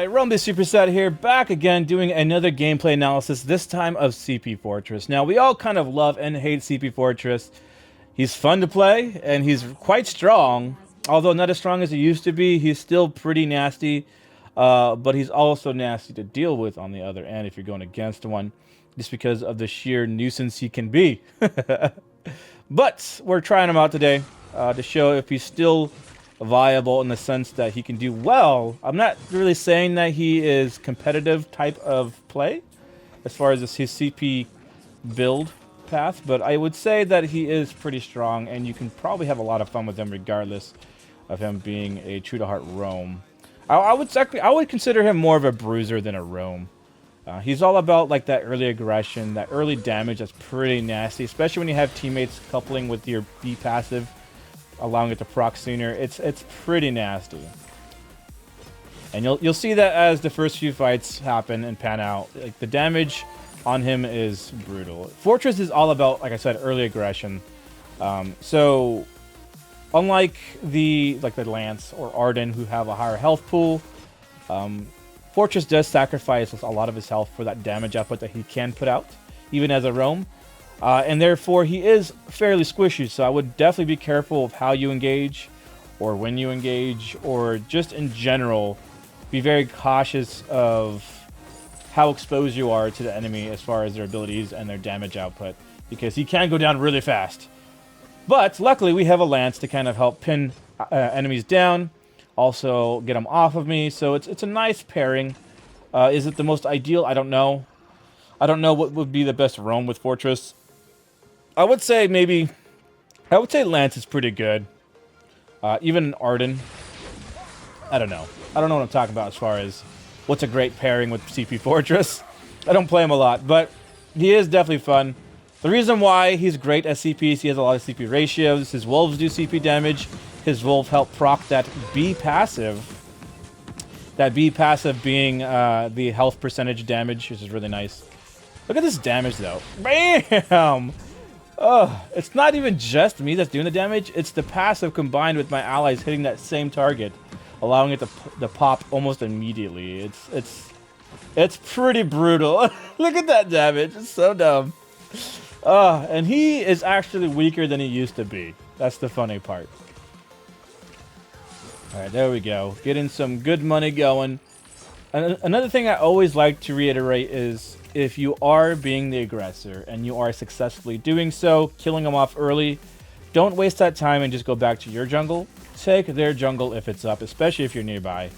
Alright, Rumby Superset here, back again doing another gameplay analysis, this time of CP Fortress. Now, we all kind of love and hate CP Fortress. He's fun to play, and he's quite strong. Although not as strong as he used to be, he's still pretty nasty. But he's also nasty to deal with on the other end if you're going against one, just because of the sheer nuisance he can be. But we're trying him out today to show if he's still viable in the sense that he can do well. I'm not really saying that he is competitive type of play as far as his CP build path, but I would say that he is pretty strong, and you can probably have a lot of fun with him regardless of him being a true to heart roam. I would consider him more of a bruiser than a roam. He's all about like that early aggression, that early damage that's pretty nasty, especially when you have teammates coupling with your B passive, allowing it to proc sooner. It's pretty nasty. And you'll see that as the first few fights happen and pan out. Like, the damage on him is brutal. Fortress is all about, like I said, early aggression. So unlike the Lance or Arden, who have a higher health pool, Fortress does sacrifice a lot of his health for that damage output that he can put out, even as a roam. And therefore, he is fairly squishy, so I would definitely be careful of how you engage, or when you engage, or just in general, be very cautious of how exposed you are to the enemy as far as their abilities and their damage output, because he can go down really fast. But luckily, we have a Lance to kind of help pin enemies down, also get them off of me, so it's a nice pairing. Is it the most ideal? I don't know. I don't know what would be the best roam with Fortress. I would say Lance is pretty good. Even Arden. I don't know. I don't know what I'm talking about as far as what's a great pairing with CP Fortress. I don't play him a lot, but he is definitely fun. The reason why he's great at CP is he has a lot of CP ratios. His wolves do CP damage. His wolf help proc that B passive. That B passive being the health percentage damage, which is really nice. Look at this damage, though. Bam! Oh, it's not even just me that's doing the damage. It's the passive combined with my allies hitting that same target, allowing it to pop almost immediately. It's pretty brutal. Look at that damage. It's so dumb. And he is actually weaker than he used to be. That's the funny part. Alright, there we go. Getting some good money going. Another thing I always like to reiterate is, if you are being the aggressor and you are successfully doing so, killing them off early, don't waste that time and just go back to your jungle. Take their jungle if it's up, especially if you're nearby.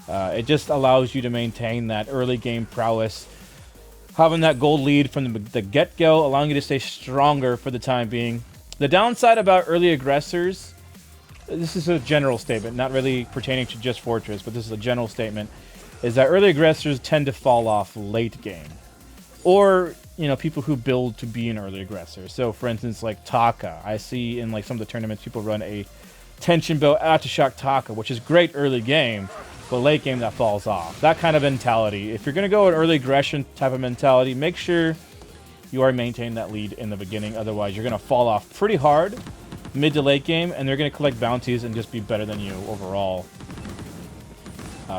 It just allows you to maintain that early game prowess, having that gold lead from the get-go, allowing you to stay stronger for the time being. The downside about early aggressors, this is a general statement, not really pertaining to just Fortress, but this is a general statement, is that early aggressors tend to fall off late game. Or, you know, people who build to be an early aggressor. So, for instance, like Taka. I see in like some of the tournaments people run a tension bow aftershock Taka, which is great early game, but late game that falls off. That kind of mentality. If you're going to go an early aggression type of mentality, make sure you are maintaining that lead in the beginning. Otherwise, you're going to fall off pretty hard mid to late game, and they're going to collect bounties and just be better than you overall.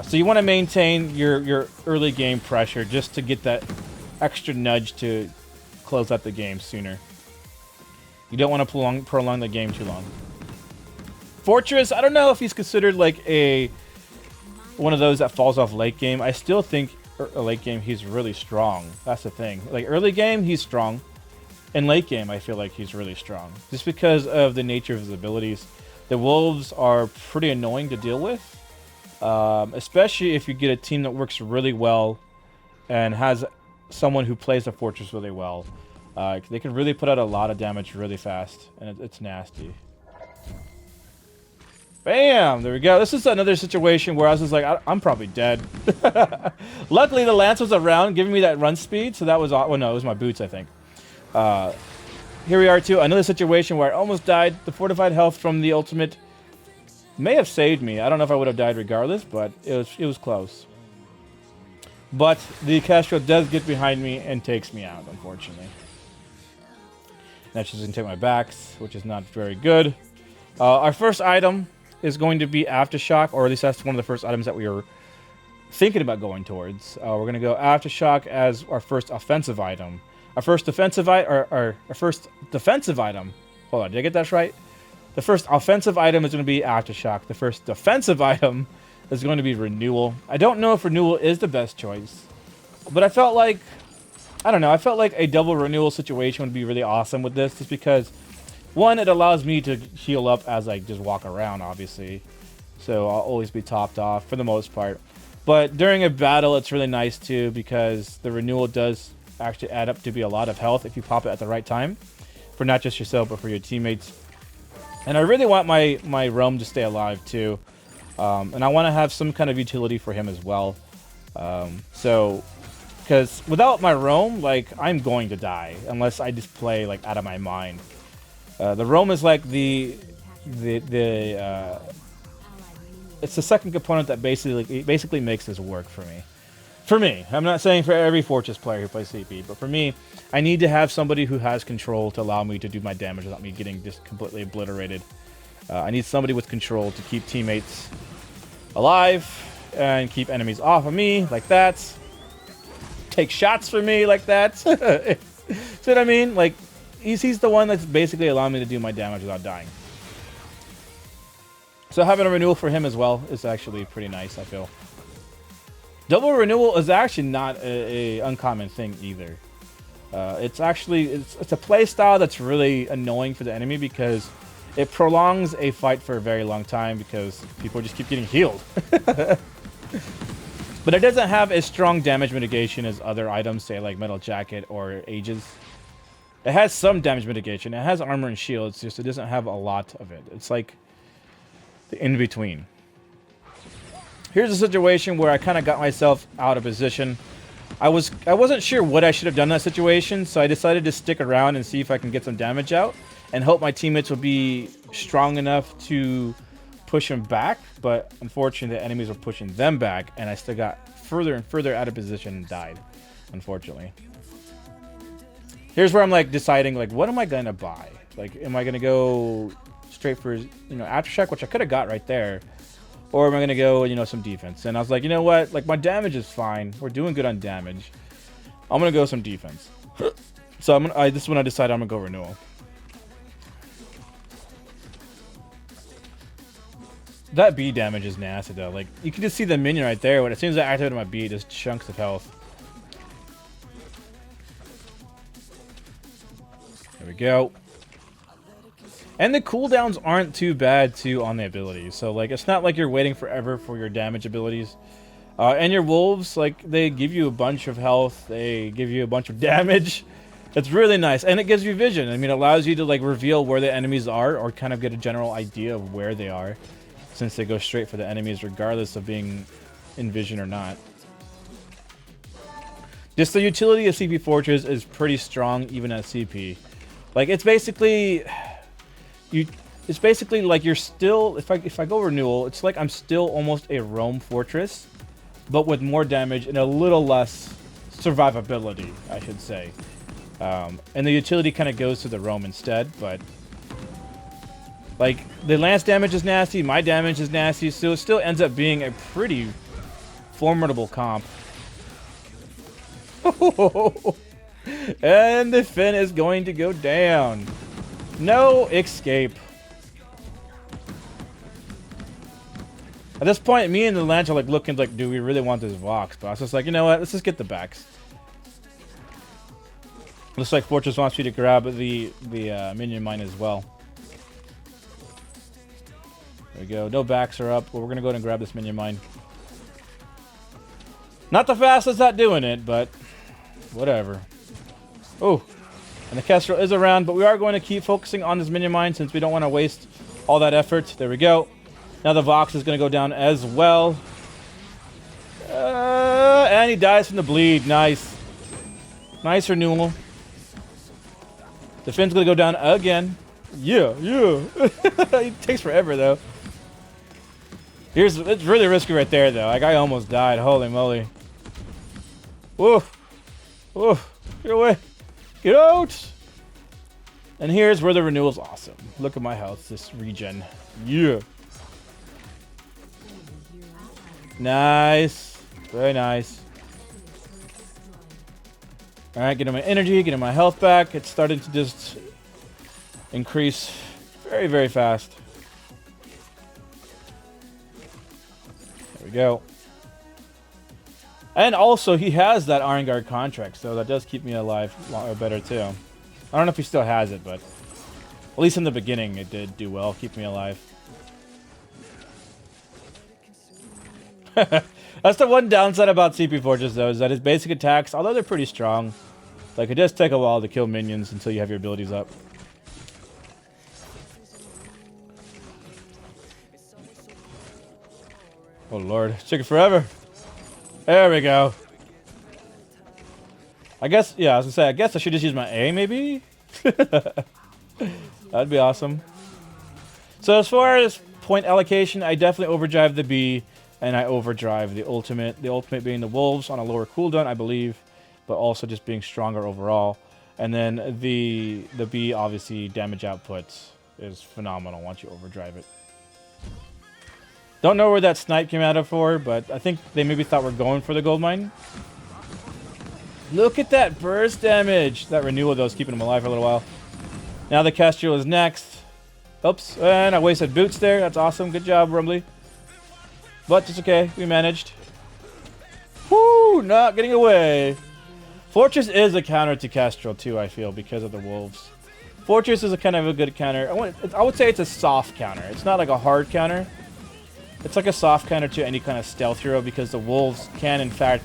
So you want to maintain your early game pressure just to get that extra nudge to close out the game sooner. You don't want to prolong the game too long. Fortress, I don't know if he's considered like one of those that falls off late game. I still think late game he's really strong. That's the thing. Like early game, he's strong. In late game, I feel like he's really strong. Just because of the nature of his abilities. The wolves are pretty annoying to deal with. Especially if you get a team that works really well and has someone who plays the Fortress really well. They can really put out a lot of damage really fast, and it's nasty. Bam! There we go. This is another situation where I was just like, I'm probably dead. Luckily, the Lance was around, giving me that run speed, so that was... Well, no, it was my boots, I think. Here we are, too. Another situation where I almost died. The fortified health from the ultimate may have saved me. I don't know if I would have died regardless, but it was close. But the Castro does get behind me and takes me out, unfortunately. That's just going to take my backs, which is not very good. Our first item is going to be Aftershock, or at least that's one of the first items that we are thinking about going towards. We're going to go Aftershock as our first offensive item. Our first defensive item. Hold on, did I get that right? The first offensive item is going to be Aftershock. The first defensive item is going to be Renewal. I don't know if Renewal is the best choice, but I felt like, I don't know, I felt like a double Renewal situation would be really awesome with this, just because, one, it allows me to heal up as I just walk around, obviously. So I'll always be topped off for the most part. But during a battle, it's really nice too, because the Renewal does actually add up to be a lot of health if you pop it at the right time, for not just yourself, but for your teammates. And I really want my roam to stay alive too. And I want to have some kind of utility for him as well. Because without my roam, like, I'm going to die unless I just play like out of my mind. The roam is like it's the second component that basically makes this work for me. For me, I'm not saying for every Fortress player who plays CP, but for me, I need to have somebody who has control to allow me to do my damage without me getting just completely obliterated. I need somebody with control to keep teammates alive and keep enemies off of me, like that. Take shots for me, like that. See what I mean? Like, he's the one that's basically allowing me to do my damage without dying. So having a Renewal for him as well is actually pretty nice, I feel. Double Renewal is actually not a uncommon thing either. It's a play style that's really annoying for the enemy because it prolongs a fight for a very long time because people just keep getting healed. But it doesn't have as strong damage mitigation as other items, say like Metal Jacket or Aegis. It has some damage mitigation. It has armor and shields, just it doesn't have a lot of it. It's like the in-between. Here's a situation where I kind of got myself out of position. I wasn't sure what I should have done in that situation, so I decided to stick around and see if I can get some damage out and hope my teammates will be strong enough to push him back. But unfortunately, the enemies were pushing them back, and I still got further and further out of position and died, unfortunately. Here's where I'm like deciding, like, what am I gonna buy? Like, am I gonna go straight for, Aftershock, which I could have got right there, or am I gonna go, some defense? And I was like, you know what? Like, my damage is fine. We're doing good on damage. I'm gonna go some defense. So this is when I decided I'm gonna go Renewal. That B damage is nasty though. Like, you can just see the minion right there. When as soon as I activated my B, it just chunks of health. There we go. And the cooldowns aren't too bad too on the abilities. So like, it's not like you're waiting forever for your damage abilities. And your wolves, like, they give you a bunch of health. They give you a bunch of damage. It's really nice, and it gives you vision. I mean, it allows you to like reveal where the enemies are, or kind of get a general idea of where they are, since they go straight for the enemies regardless of being in vision or not. Just the utility of CP Fortress is pretty strong even at CP. Like, it's basically like you're still, if I go Renewal, it's like I'm still almost a roam fortress, but with more damage and a little less survivability, I should say. And the utility kind of goes to the roam instead, but like, the lance damage is nasty, my damage is nasty, so it still ends up being a pretty formidable comp. And the Finn is going to go down. No escape. At this point, me and the Lance are like looking like, do we really want this Vox? But I was just like, you know what? Let's just get the backs. Looks like Fortress wants me to grab the minion mine as well. There we go. No backs are up, but we're gonna go ahead and grab this minion mine. Not the fastest at doing it, but whatever. Oh, and the Kestrel is around, but we are going to keep focusing on this minion mine since we don't want to waste all that effort. There we go. Now the Vox is going to go down as well. And he dies from the bleed. Nice. Nice Renewal. The Finn's going to go down again. Yeah. It takes forever, though. It's really risky right there, though. Like, I almost died. Holy moly. Woof. Woof. Get away. Get out. And here's where the Renewal's awesome. Look at my health. This regen. Yeah. Nice. Very nice. Alright, getting my energy, getting my health back. It's starting to just increase very, very fast. There we go. And also, he has that Iron Guard contract, so that does keep me alive better too. I don't know if he still has it, but at least in the beginning it did do well, keep me alive. That's the one downside about CP Fortress, though, is that his basic attacks, although they're pretty strong, like, it does take a while to kill minions until you have your abilities up. Oh lord, it took it forever. There we go. I guess, yeah, I was gonna say, I guess I should just use my A, maybe? That'd be awesome. So as far as point allocation, I definitely overdrive the B, and I overdrive the ultimate. The ultimate being the wolves on a lower cooldown, I believe, but also just being stronger overall. And then the B, obviously, damage output is phenomenal once you overdrive it. Don't know where that snipe came out of for, but I think they maybe thought we're going for the gold mine. Look at that burst damage! That renewal, though, is keeping him alive for a little while. Now the Castriel is next. Oops, and I wasted boots there. That's awesome. Good job, Rumbly. But it's okay. We managed. Woo! Not getting away. Fortress is a counter to Castriel, too, I feel, because of the wolves. Fortress is a kind of a good counter. I would say it's a soft counter. It's not like a hard counter. It's like a soft counter to any kind of stealth hero because the wolves can, in fact,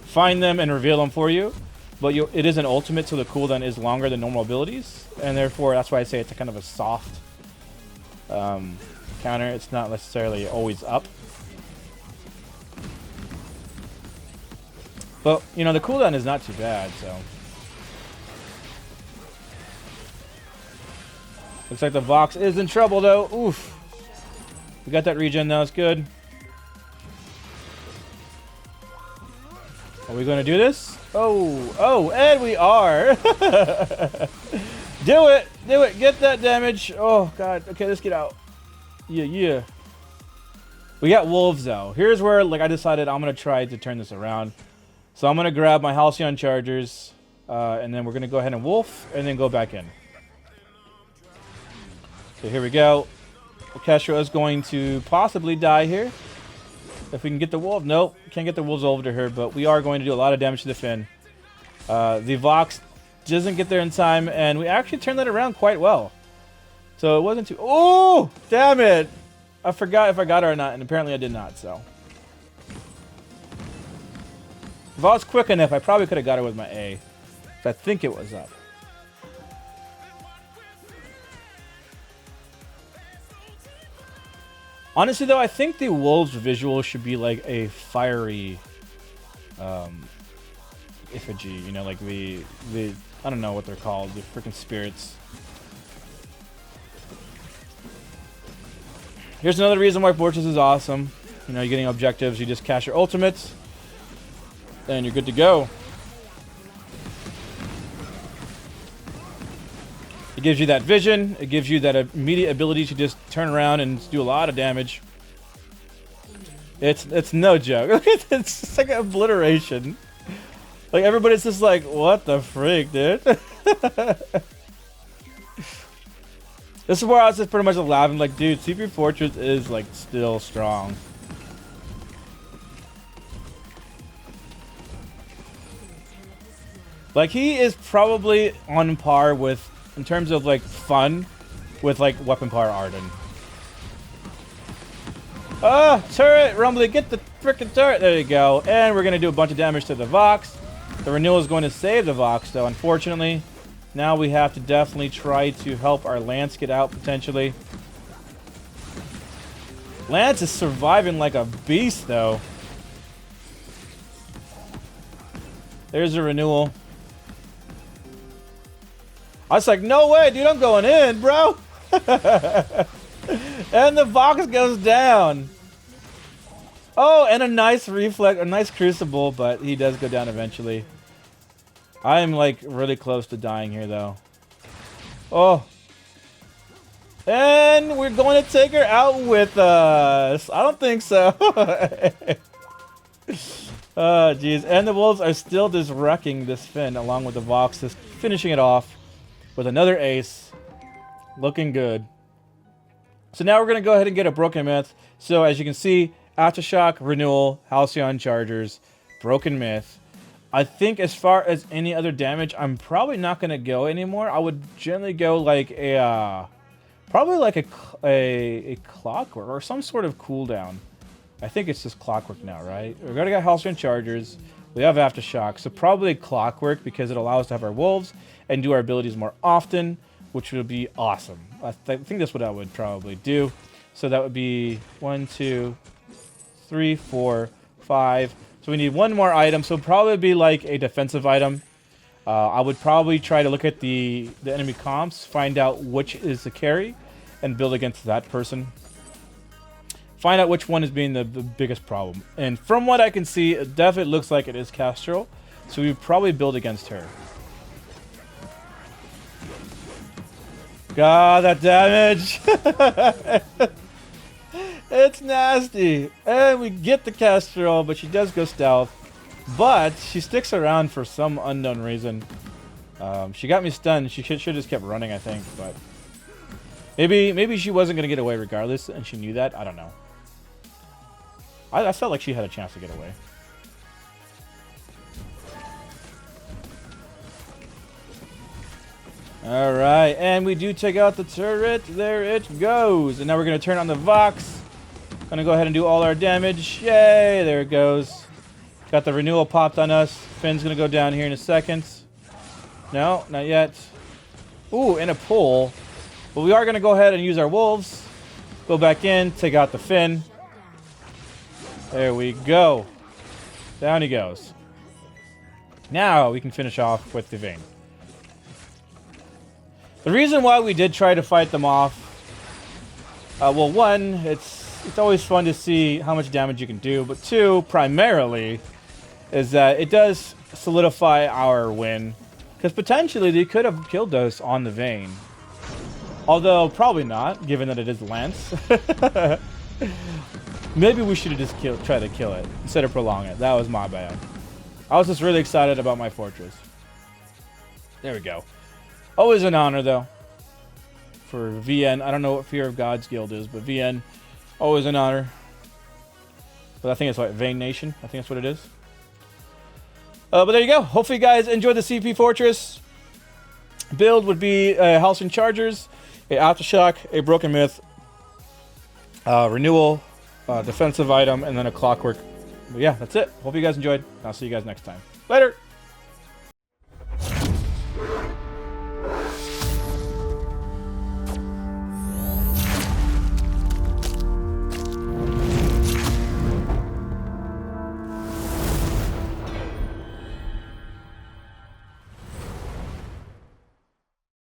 find them and reveal them for you. But it is an ultimate, so the cooldown is longer than normal abilities. And therefore, that's why I say it's a kind of a soft counter. It's not necessarily always up. But, you know, the cooldown is not too bad, so. Looks like the Vox is in trouble, though. Oof. We got that regen now. It's good. Are we going to do this? Oh, and we are. Do it. Do it. Get that damage. Oh, God. Okay, let's get out. Yeah. We got wolves, though. Here's where, like, I decided I'm going to try to turn this around. So I'm going to grab my Halcyon Chargers, and then we're going to go ahead and wolf, and then go back in. So here we go. Castriel is going to possibly die here. If we can get the wolf. Nope, can't get the wolves over to her, but we are going to do a lot of damage to the Finn. The Vox doesn't get there in time, and we actually turned that around quite well. So it wasn't too... Oh, damn it! I forgot if I got her or not, and apparently I did not, so... If I was quick enough, I probably could have got her with my A. But I think it was up. Honestly, though, I think the wolves visual should be like a fiery effigy. You know, like the I don't know what they're called. The freaking spirits. Here's another reason why Fortress is awesome. You know, you're getting objectives. You just cast your ultimates. And you're good to go. It gives you that vision. It gives you that immediate ability to just turn around and do a lot of damage. It's no joke. It's just like an obliteration. Like everybody's just like, what the freak, dude? This is where I was just pretty much laughing. Like, dude, CP Fortress is like still strong. Like, he is probably on par with, in terms of, like, fun, with, like, Weapon Power Arden. Ah, turret! Rumbly, get the frickin' turret! There you go. And we're going to do a bunch of damage to the Vox. The renewal is going to save the Vox, though, unfortunately. Now we have to definitely try to help our Lance get out, potentially. Lance is surviving like a beast, though. There's a renewal. I was like, no way, dude, I'm going in, bro. And the Vox goes down. Oh, and a nice reflect, a nice crucible, but he does go down eventually. I'm like really close to dying here, though. Oh. And we're going to take her out with us. I don't think so. Oh, jeez. And the wolves are still just wrecking this Finn along with the Vox, just finishing it off with another ace. Looking good. So now we're going to go ahead and get a Broken Myth. So as you can see, Aftershock, Renewal, Halcyon Chargers, Broken Myth. I think as far as any other damage, I'm probably not going to go anymore. I would generally go like a, probably like a Clockwork or some sort of cooldown. I think it's just Clockwork now, right? We're going to get Halcyon Chargers. We have Aftershock. So probably Clockwork because it allows us to have our wolves and do our abilities more often, which would be awesome. I think that's what I would probably do. So that would be 1, 2, 3, 4, 5. So we need one more item. So probably be like a defensive item. I would probably try to look at the enemy comps, find out which is the carry, and build against that person. Find out which one is being the biggest problem. And from what I can see, it definitely looks like it is Castro. So we would probably build against her. God, that damage! It's nasty. And we get the Castro, but she does go stealth. But she sticks around for some unknown reason. She got me stunned. She should have just kept running, I think. But maybe she wasn't going to get away regardless, and she knew that. I don't know. I felt like she had a chance to get away. Alright, and we do take out the turret. There it goes. And now we're going to turn on the Vox. Going to go ahead and do all our damage. Yay, there it goes. Got the renewal popped on us. Finn's going to go down here in a second. No, not yet. Ooh, and a pull. But we are going to go ahead and use our wolves. Go back in, take out the Finn. There we go. Down he goes. Now we can finish off with the Vayne. The reason why we did try to fight them off, well, one, it's always fun to see how much damage you can do, but two, primarily, is that it does solidify our win, because potentially they could have killed us on the Vayne. Although, probably not, given that it is Lance. Maybe we should have just tried to kill it, instead of prolong it. That was my bad. I was just really excited about my fortress. There we go. Always an honor, though, for VN. I don't know what Fear of God's Guild is, but VN, always an honor. But I think it's like Vayne Nation. I think that's what it is. But there you go. Hopefully you guys enjoyed the CP Fortress. Build would be Halcyon Chargers, a Aftershock, a Broken Myth, Renewal, defensive item, and then a Clockwork. But yeah, that's it. Hope you guys enjoyed. I'll see you guys next time. Later!